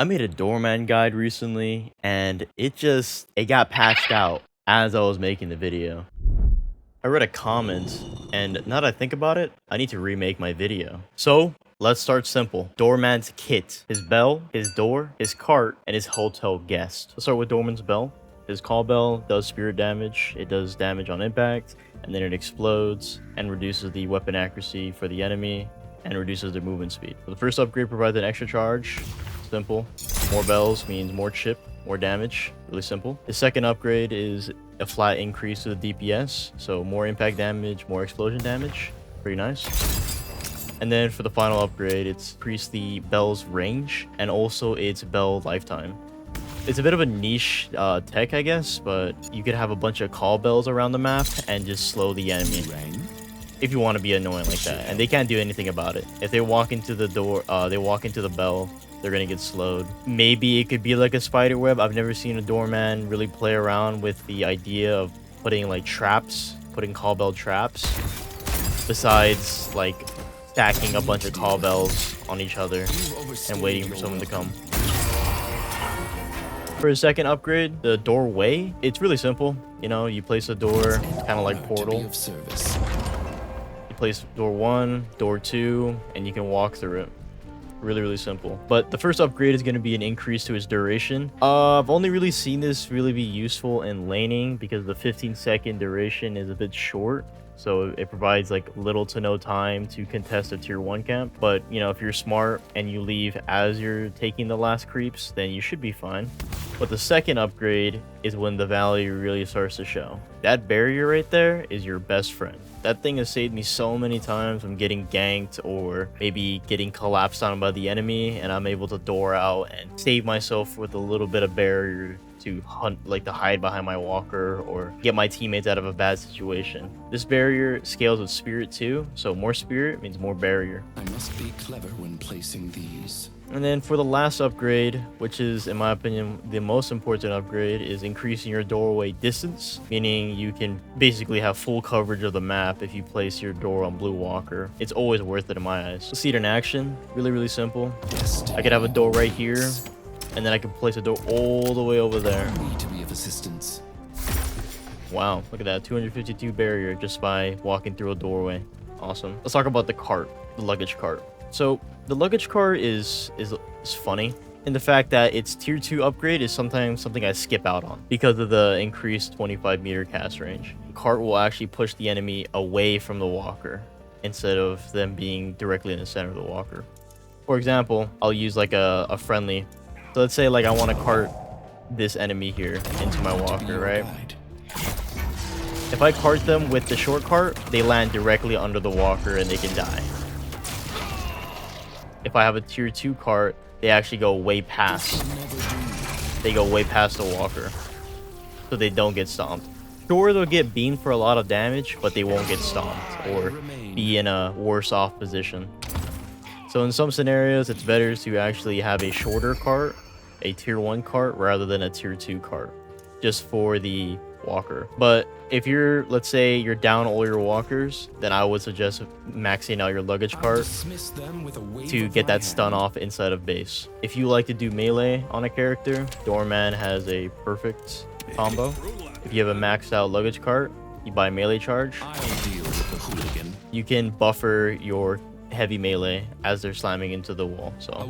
I made a doorman guide recently and it got patched out as I was making the video. I read a comment and now that I think about it, I need to remake my video. So let's start simple. Doorman's kit: his bell, his door, his cart, and his hotel guest. Let's start with Doorman's bell. His call bell does spirit damage. It does damage on impact, and then it explodes and reduces the weapon accuracy for the enemy and reduces their movement speed. So the first upgrade provides an extra charge. Simple. More bells means more chip, more damage. Really simple. The second upgrade is a flat increase to the DPS, so more impact damage, more explosion damage. Pretty nice. And then for the final upgrade, it's increased the bell's range and also its bell lifetime. It's a bit of a niche tech, I guess, but you could have a bunch of call bells around the map and just slow the enemy if you want to be annoying like that. And they can't do anything about it. If they walk into the door, they walk into the bell, they're gonna get slowed. Maybe it could be like a spider web. I've never seen a doorman really play around with the idea of putting like traps, putting call bell traps, besides like stacking a bunch of call bells on each other and waiting for someone to come. For a second upgrade, the doorway, it's really simple. You know, you place a door, kind of like Portal. You place door 1, door 2, and you can walk through it. Really simple. But the first upgrade is going to be an increase to its duration. I've only really seen this really be useful in laning because the 15-second duration is a bit short. So it provides like little to no time to contest a tier 1 camp. But you know, if you're smart and you leave as you're taking the last creeps, then you should be fine. But the second upgrade is when the value really starts to show. That barrier right there is your best friend. That thing has saved me so many times from getting ganked or maybe getting collapsed on by the enemy, and I'm able to door out and save myself with a little bit of barrier to hunt, like to hide behind my walker or get my teammates out of a bad situation. This barrier scales with spirit too, so more spirit means more barrier. I must be clever when placing these. And then for the last upgrade, which is in my opinion the most important upgrade, is increasing your doorway distance, meaning you can basically have full coverage of the map if you place your door on blue walker. It's always worth it in my eyes. See it in action, really simple. I could have a door right here, and then I can place a door all the way over there. To be of assistance. Wow, look at that, 252 barrier just by walking through a doorway. Awesome. Let's talk about the cart, the luggage cart. So the luggage cart is funny in the fact that its tier 2 upgrade is sometimes something I skip out on because of the increased 25-meter cast range. The cart will actually push the enemy away from the walker instead of them being directly in the center of the walker. For example, I'll use like a friendly. So let's say like I want to cart this enemy here into my walker, right? If I cart them with the short cart, they land directly under the walker and they can die. If I have a tier 2 cart, they actually go way past. They go way past the walker, so they don't get stomped. Sure, they'll get beamed for a lot of damage, but they won't get stomped or be in a worse off position. So in some scenarios, it's better to actually have a shorter cart, a tier 1 cart, rather than a tier 2 cart, just for the walker. But if you're, let's say you're down all your walkers, then I would suggest maxing out your luggage cart to get that stun off inside of base. If you like to do melee on a character, Doorman has a perfect combo. If you have a maxed out luggage cart, you buy melee charge. You can buffer your heavy melee as they're slamming into the wall. So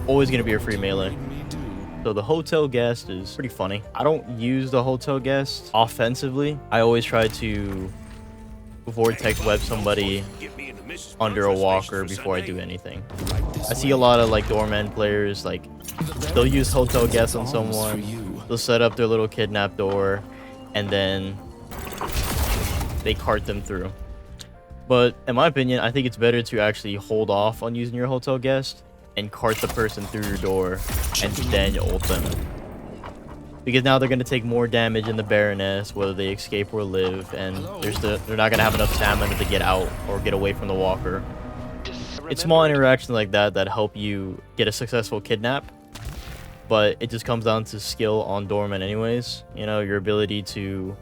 always gonna be a free melee. So the hotel guest is pretty funny. I don't use the hotel guest offensively. I always try to Vortex Web somebody under a walker before I do anything. I see a lot of like doorman players, like they'll use hotel guest on someone. They'll set up their little kidnap door and then they cart them through. But in my opinion, I think it's better to actually hold off on using your hotel guest and cart the person through your door and then ult them, because now they're going to take more damage in the Baroness whether they escape or live, and they're not going to have enough stamina to get out or get away from the walker. It's small interactions like that that help you get a successful kidnap, but it just comes down to skill on Doorman anyways. You know, your ability to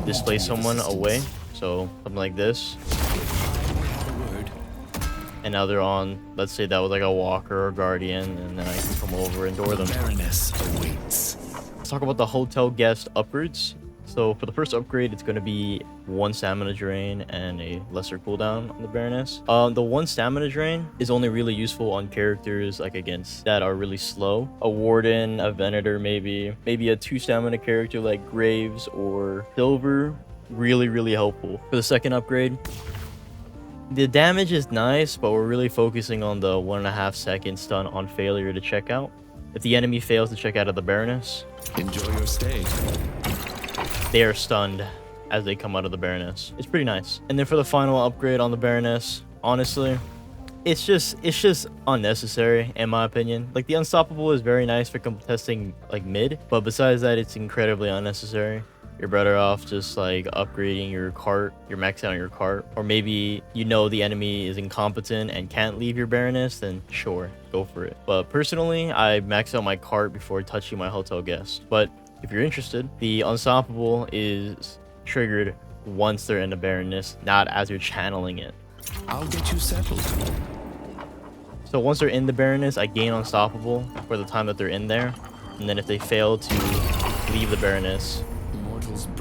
displace someone away, so something like this. and now they're on, let's say that was like a walker or guardian, and then I can come over and door them. Baroness awaits. Let's talk about the hotel guest upgrades. So for the first upgrade, it's going to be 1 stamina drain and a lesser cooldown on the Baroness. The 1 stamina drain is only really useful on characters like against that are really slow. A Warden, a Venator, maybe a 2 stamina character like Graves or Silver. Really helpful. For the second upgrade, the damage is nice, but we're really focusing on the 1.5 second stun on failure to check out. If the enemy fails to check out of the Baroness, Enjoy your stay. they are stunned as they come out of the Baroness. It's pretty nice. And then for the final upgrade on the Baroness, honestly, it's just unnecessary in my opinion. Like the Unstoppable is very nice for contesting like mid, but besides that, it's incredibly unnecessary. You're better off just like upgrading your cart, you're maxing out your cart, or maybe you know the enemy is incompetent and can't leave your Baroness, then sure, go for it. But personally, I max out my cart before touching my hotel guest. But if you're interested, the Unstoppable is triggered once they're in the Baroness, not as you're channeling it. I'll get you settled. So once they're in the Baroness, I gain Unstoppable for the time that they're in there, and then if they fail to leave the Baroness,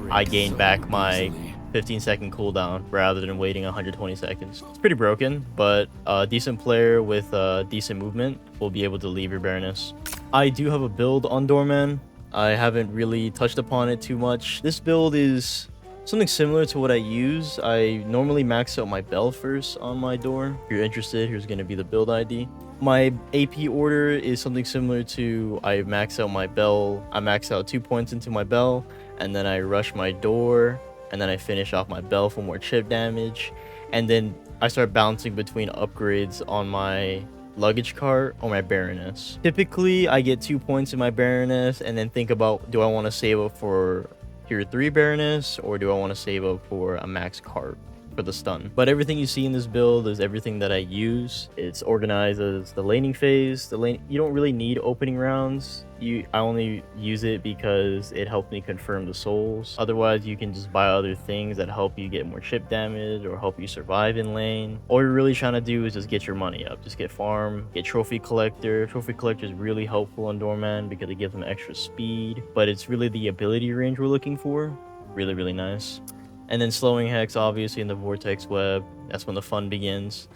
I gain back my 15-second cooldown rather than waiting 120 seconds. It's pretty broken, but a decent player with decent movement will be able to leave your Baroness. I do have a build on Doorman. I haven't really touched upon it too much. This build is something similar to what I use. I normally max out my bell first on my door. If you're interested, here's going to be the build ID. My AP order is something similar to I max out my bell. I max out 2 points into my bell, and then I rush my door, and then I finish off my bell for more chip damage, and then I start bouncing between upgrades on my luggage cart or my Baroness. Typically, I get 2 points in my Baroness, and then think about, do I want to save up for tier 3 Baroness, or do I want to save up for a max cart for the stun? But everything you see in this build is everything that I use. It's organized as the laning phase. You don't really need opening rounds. I only use it because it helped me confirm the souls. Otherwise, you can just buy other things that help you get more chip damage or help you survive in lane. All you're really trying to do is just get your money up. Just get farm, get trophy collector. Trophy collector is really helpful on Doorman because it gives them extra speed, but it's really the ability range we're looking for. Really nice. And then slowing hex, obviously, in the Vortex Web. That's when the fun begins.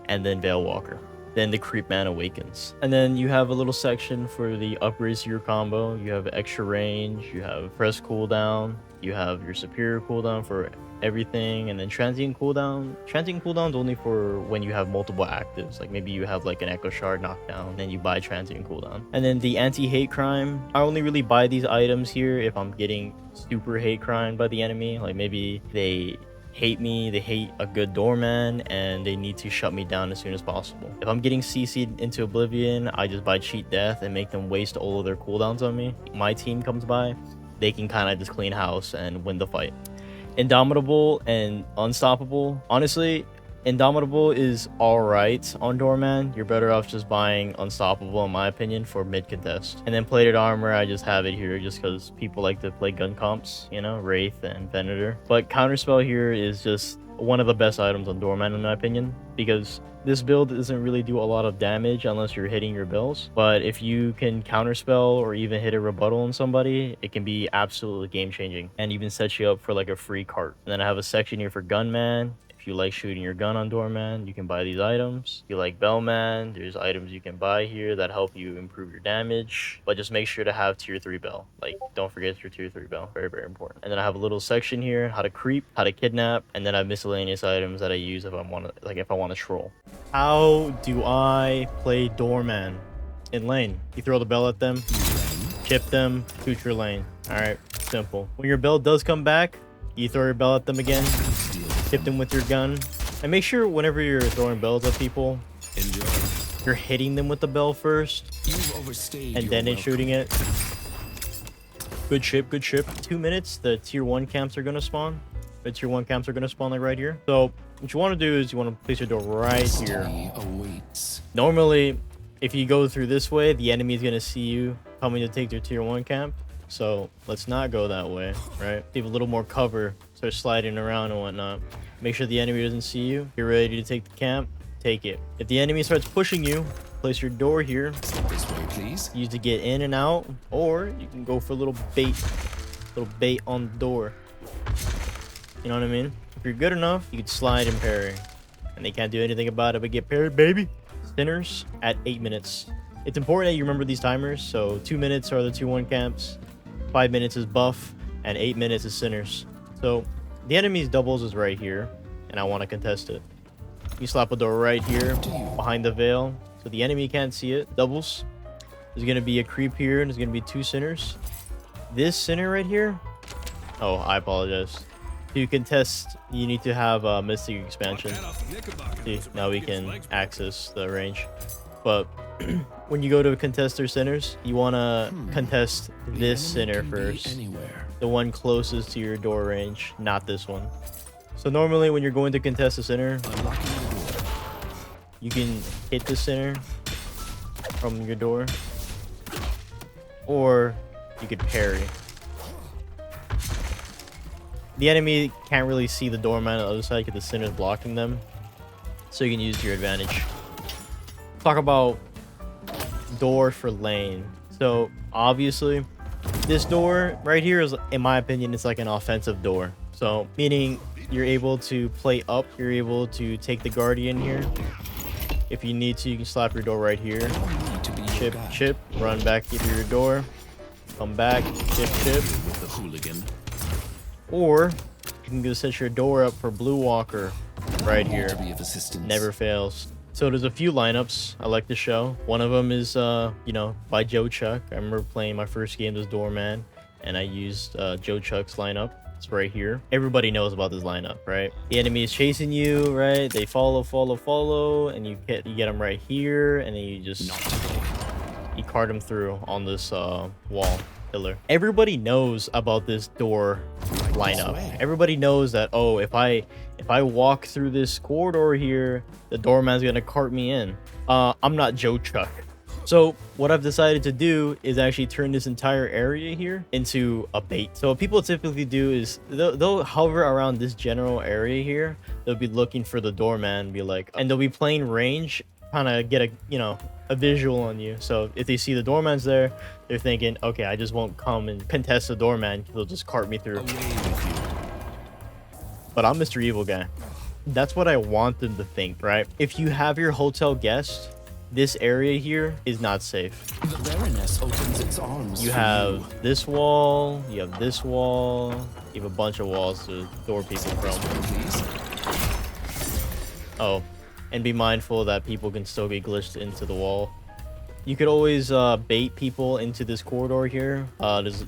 And then Veil Walker. Then the Creepman awakens. And then you have a little section for the upgrades to your combo. You have extra range, you have press cooldown, you have your superior cooldown for everything, and then transient cooldown. Transient cooldown is only for when you have multiple actives. Like maybe you have like an Echo Shard knockdown, then you buy transient cooldown. And then the anti-hate crime. I only really buy these items here if I'm getting super hate crime by the enemy. Like maybe they hate me, they hate a good doorman, and they need to shut me down as soon as possible. If I'm getting CC'd into oblivion, I just buy cheat death and make them waste all of their cooldowns on me. My team comes by, they can kind of just clean house and win the fight. Indomitable and Unstoppable. Honestly, Indomitable is alright on Doorman. You're better off just buying Unstoppable, in my opinion, for mid contest. And then plated armor, I just have it here just because people like to play gun comps, you know, Wraith and Venator. But counterspell here is just one of the best items on Doorman, in my opinion, because this build doesn't really do a lot of damage unless you're hitting your bells. But if you can counterspell or even hit a rebuttal on somebody, it can be absolutely game changing and even set you up for like a free cart. And then I have a section here for Gunman. If you like shooting your gun on Doorman, you can buy these items. If you like Bellman, there's items you can buy here that help you improve your damage. But just make sure to have tier 3 bell. Like, don't forget your tier 3 bell. Very important. And then I have a little section here, how to creep, how to kidnap, and then I have miscellaneous items that I use if I want to troll. How do I play Doorman in lane? You throw the bell at them, chip them, shoot your lane. Alright, simple. When your bell does come back, you throw your bell at them again, hit them with your gun, and make sure whenever you're throwing bells at people, you're hitting them with the bell first, and then shooting it. Good chip. 2 minutes, the tier 1 camps are gonna spawn. The tier 1 camps are gonna spawn like right here. So what you want to do is you want to place your door right here. Normally, if you go through this way, the enemy is gonna see you coming to take their tier 1 camp. So let's not go that way, right? Leave a little more cover, start sliding around and whatnot. Make sure the enemy doesn't see you. Get ready to take the camp. take it. If the enemy starts pushing you, place your door here. This way, please. Use to get in and out, or you can go for a little bait on the door. You know what I mean? If you're good enough, you can slide and parry, and they can't do anything about it but get parried, baby. Sinners at 8 minutes. It's important that you remember these timers. So 2 minutes are the 2-1 camps, 5 minutes is buff, and 8 minutes is sinners. So the enemy's doubles is right here, and I want to contest it. You slap a door right here behind the veil, so the enemy can't see it. Doubles. There's gonna be a creep here, and there's gonna be 2 sinners. This sinner right here. Oh, I apologize. To contest, you need to have a Mystic expansion. See, now we can access the range. But when you go to contest their sinners, you want to contest this sinner first. The one closest to your door range, not this one. So normally when you're going to contest a sinner, you can hit the sinner from your door, or you could parry. The enemy can't really see the doorman on the other side because the sinner's blocking them, so you can use your advantage. Talk about door for lane. So obviously this door right here is, in my opinion, it's like an offensive door. So meaning you're able to play up, you're able to take the guardian here. If you need to, you can slap your door right here. Chip, run back into your door, come back, chip. Or you can go set your door up for Blue Walker right here. Never fails. So there's a few lineups I like to show. One of them is, you know, by Joe Chuck. I remember playing my first game as Doorman, and I used Joe Chuck's lineup. It's right here. Everybody knows about this lineup, right? The enemy is chasing you, right? They follow, and you get them right here, and then you just you cart them through on this wall pillar. Everybody knows about this door lineup. Everybody knows that, oh, if I walk through this corridor here, the doorman's gonna cart me in. I'm not Joe Chuck. So what I've decided to do is actually turn this entire area here into a bait. So what people typically do is they'll hover around this general area here. They'll be looking for the doorman, be like, and they'll be playing range, kind of get a, you know, a visual on you. So if they see the doorman's there, they're thinking, okay, I just won't come and contest the doorman, they'll just cart me through. But I'm Mr. Evil Guy. That's what I want them to think, right? If you have your hotel guest, this area here is not safe. The Baroness opens its arms. You have this wall, you have this wall, you have a bunch of walls to door people from. Oh, and be mindful that people can still get glitched into the wall. You could always bait people into this corridor here.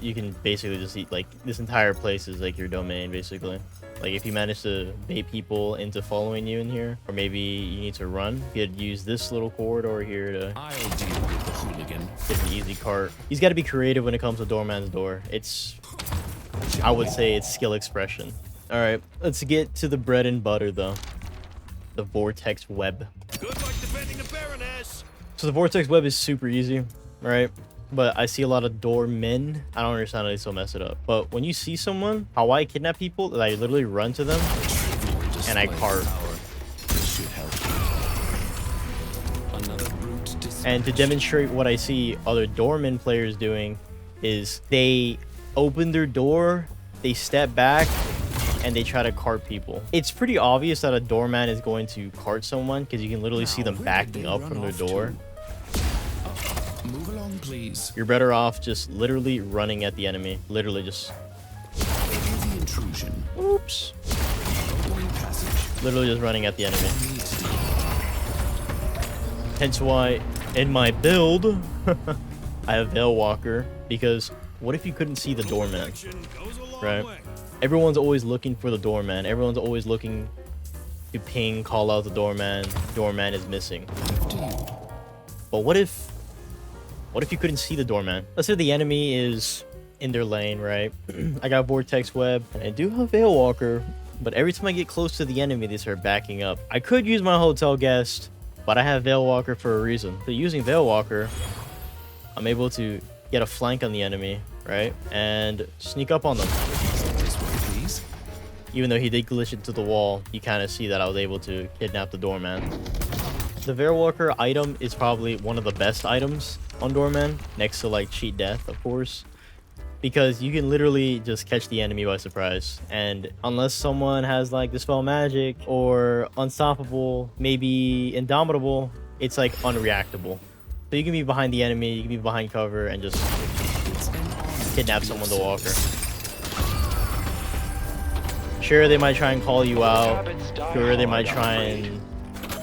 You can basically just eat, like, this entire place is like your domain, basically. Like, if you manage to bait people into following you in here, or maybe you need to run, you could use this little corridor here to I'll deal with the hooligan. get an easy cart. He's got to be creative when it comes to Doorman's door. It's, I would say, it's skill expression. All right, let's get to the bread and butter, though. The Vortex Web. Good luck defending the Baroness. So the Vortex Web is super easy, right? But I see a lot of doormen. I don't understand how they still mess it up. But when you see someone, how I kidnap people, I literally run to them and I cart. And to demonstrate what I see other doorman players doing is they open their door, they step back, and they try to cart people. It's pretty obvious that a doorman is going to cart someone because you can literally see them backing up from their door. Move along, please. You're better off just literally running at the enemy. Literally just... The intrusion. Oops. Opening passage. Literally just running at the enemy. Hence why, in my build, I have Veil Walker, because what if you couldn't see the doorman, right? Everyone's always looking for the doorman. Everyone's always looking to ping, call out the doorman. Doorman is missing. But what if you couldn't see the doorman? Let's say the enemy is in their lane, right? I got Vortex Web, and I do have Veil Walker, but every time I get close to the enemy, they start backing up. I could use my hotel guest, but I have Veil Walker for a reason. So using Veil Walker, I'm able to get a flank on the enemy, right? And sneak up on them. Even though he did glitch into the wall, you kind of see that I was able to kidnap the doorman. The Veilwalker item is probably one of the best items on Doorman, next to like Cheat Death, of course, because you can literally just catch the enemy by surprise. And unless someone has like Dispel Magic or Unstoppable, maybe Indomitable, it's like unreactable. So you can be behind the enemy, you can be behind cover, and just kidnap someone with the walker. Sure, they might try and call you out. Sure, they might try and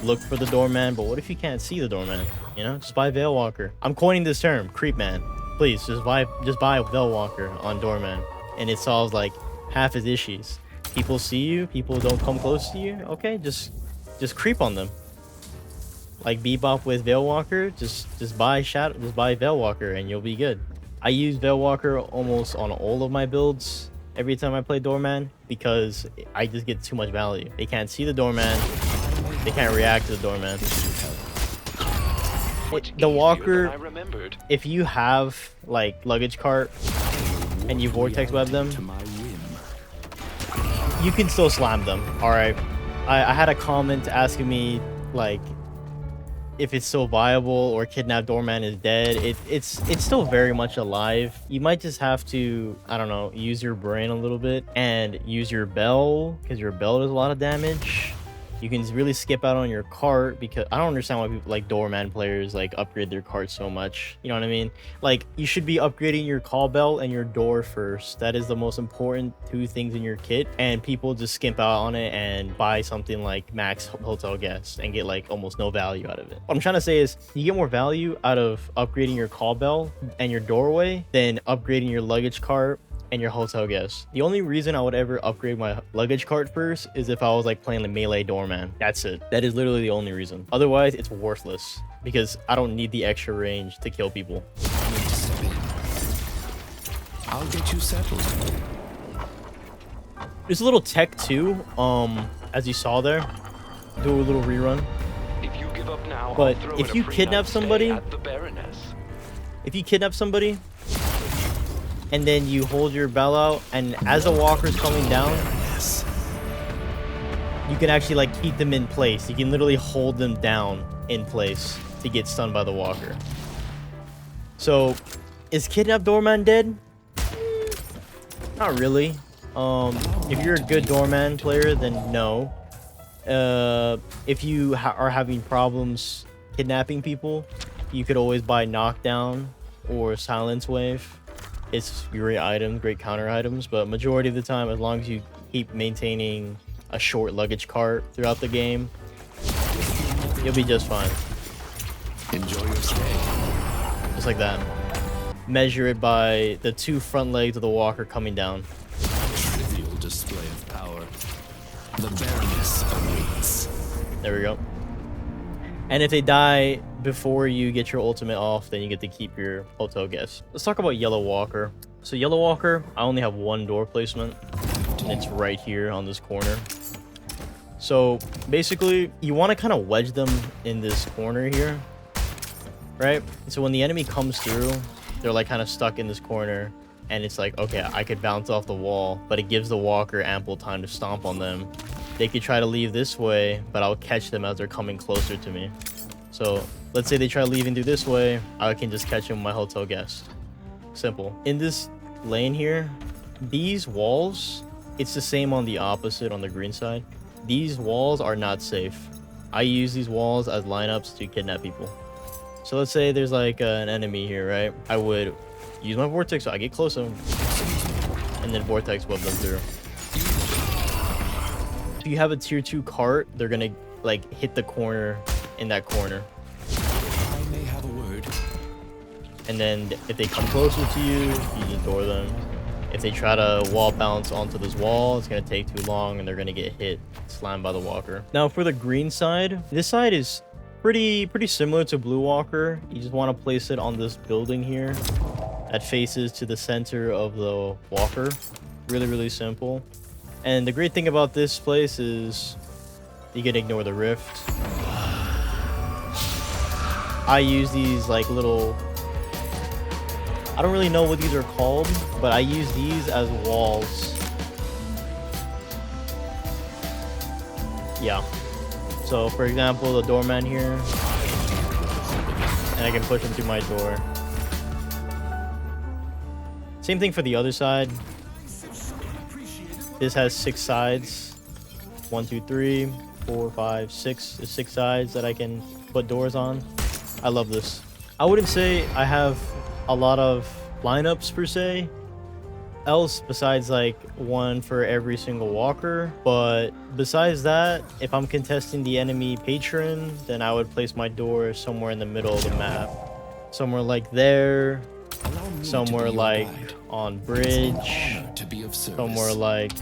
look for the doorman, but what if you can't see the doorman? You know, just buy Veilwalker. I'm coining this term, Creepman. Please, just buy Veilwalker on doorman, and it solves like half his issues. People see you, people don't come close to you. Okay, just creep on them. Like Bebop with Veilwalker, just buy Veilwalker, and you'll be good. I use Veilwalker almost on all of my builds every time I play doorman because I just get too much value. They can't see the doorman, they can't react to the doorman. The walker, if you have like Luggage Cart and you Vortex Web them, you can still slam them. All right, I had a comment asking me like if it's still viable or Kidnap Doorman is dead. It's still very much alive. You might just have to, I don't know, use your brain a little bit and use your bell, because your bell does a lot of damage. You can really skip out on your cart, because I don't understand why people like Doorman players like upgrade their cart so much. You know what I mean? Like, you should be upgrading your call bell and your door first. That is the most important two things in your kit, and people just skimp out on it and buy something like max hotel guest and get like almost no value out of it. What I'm trying to say is you get more value out of upgrading your call bell and your doorway than upgrading your luggage cart and your hotel guest. The only reason I would ever upgrade my luggage cart first is if I was like playing the melee doorman. That's it. That is literally the only reason. Otherwise, it's worthless because I don't need the extra range to kill people. I'll get you settled. There's a little tech too, as you saw there. Do a little rerun. If you give up now, But I'll throw if in a you free kidnap night stay somebody, at the Baroness. if you kidnap somebody and then you hold your bell out, and as the walker's coming down, you can actually like keep them in place. You can literally hold them down in place to get stunned by the walker. So is Kidnap Doorman dead? Not really. If you're a good doorman player, then no. If you are having problems kidnapping people, you could always buy Knockdown or Silence Wave. It's great items, great counter items, but majority of the time, as long as you keep maintaining a short luggage cart throughout the game, you'll be just fine. Enjoy your stay. Just like that. Measure it by the two front legs of the walker coming down. Trivial display of power. The Baroness awaits. There we go. And if they die before you get your ultimate off, then you get to keep your hotel guest. Let's talk about Yellow Walker. So Yellow Walker, I only have one door placement, and it's right here on this corner. So basically, you want to kind of wedge them in this corner here, right? So when the enemy comes through, they're like kind of stuck in this corner, and it's like, okay, I could bounce off the wall, but it gives the walker ample time to stomp on them. They could try to leave this way, but I'll catch them as they're coming closer to me. So let's say they try leaving through this way, I can just catch them with my hotel guest. Simple. In this lane here, these walls, it's the same on the opposite on the green side. These walls are not safe. I use these walls as lineups to kidnap people. So let's say there's like an enemy here, right? I would use my vortex, so I get close to them, and then vortex web them through. If you have a tier 2 cart, they're gonna like hit the corner in that corner. I may have a word. And then if they come closer to you, you just door them. If they try to wall bounce onto this wall, it's gonna take too long and they're gonna get hit, slammed by the walker. Now for the green side, this side is pretty similar to Blue Walker. You just want to place it on this building here that faces to the center of the walker. Really simple. And the great thing about this place is you can ignore the rift. I use these like little, I don't really know what these are called, but I use these as walls. Yeah. So for example, the doorman here, and I can push him through my door. Same thing for the other side. This has 6 sides. 1, 2, 3, 4, 5, 6. There's 6 sides that I can put doors on. I love this. I wouldn't say I have a lot of lineups per se, else besides like one for every single walker, but besides that, if I'm contesting the enemy patron, then I would place my door somewhere in the middle of the map, somewhere like there, somewhere like on bridge, somewhere like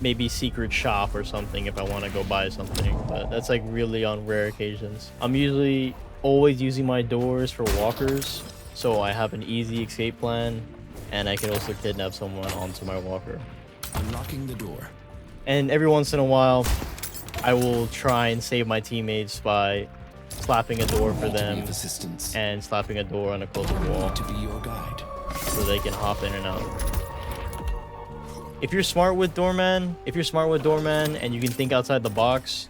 maybe secret shop or something if I want to go buy something, but that's like really on rare occasions. I'm usually always using my doors for walkers, so I have an easy escape plan, and I can also kidnap someone onto my walker. Unlocking the door. And every once in a while, I will try and save my teammates by slapping a door for them and slapping a door on a closer wall To be your guide. so they can hop in and out. If you're smart with Doorman, and you can think outside the box,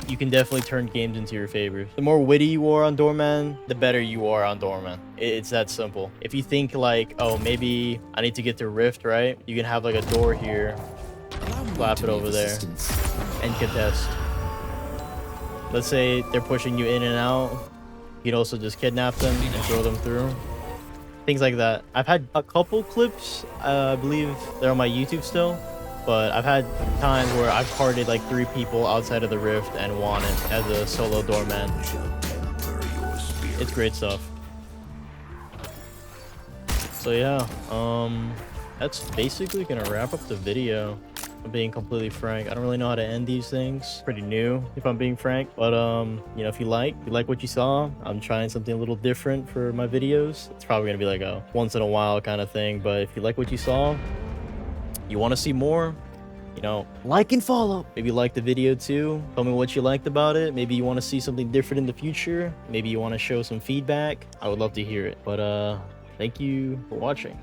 you can definitely turn games into your favor. The more witty you are on Doorman, the better you are on Doorman. It's that simple. If you think like, oh, maybe I need to get to Rift, right? You can have like a door here, slap it over there, and contest. Let's say they're pushing you in and out. You can also just kidnap them and throw them through. Things like that. I've had a couple clips, I believe they're on my YouTube still, but I've had times where I've parted like 3 people outside of the Rift and won it as a solo doorman. It's great stuff. So yeah, that's basically gonna wrap up the video. I'm being completely frank. I don't really know how to end these things. Pretty new, if I'm being frank. But you know, if you like what you saw, I'm trying something a little different for my videos. It's probably gonna be like a once in a while kind of thing. But if you like what you saw, you want to see more, you know, like and follow. Maybe like the video too. Tell me what you liked about it. Maybe you want to see something different in the future. Maybe you want to show some feedback. I would love to hear it. But thank you for watching.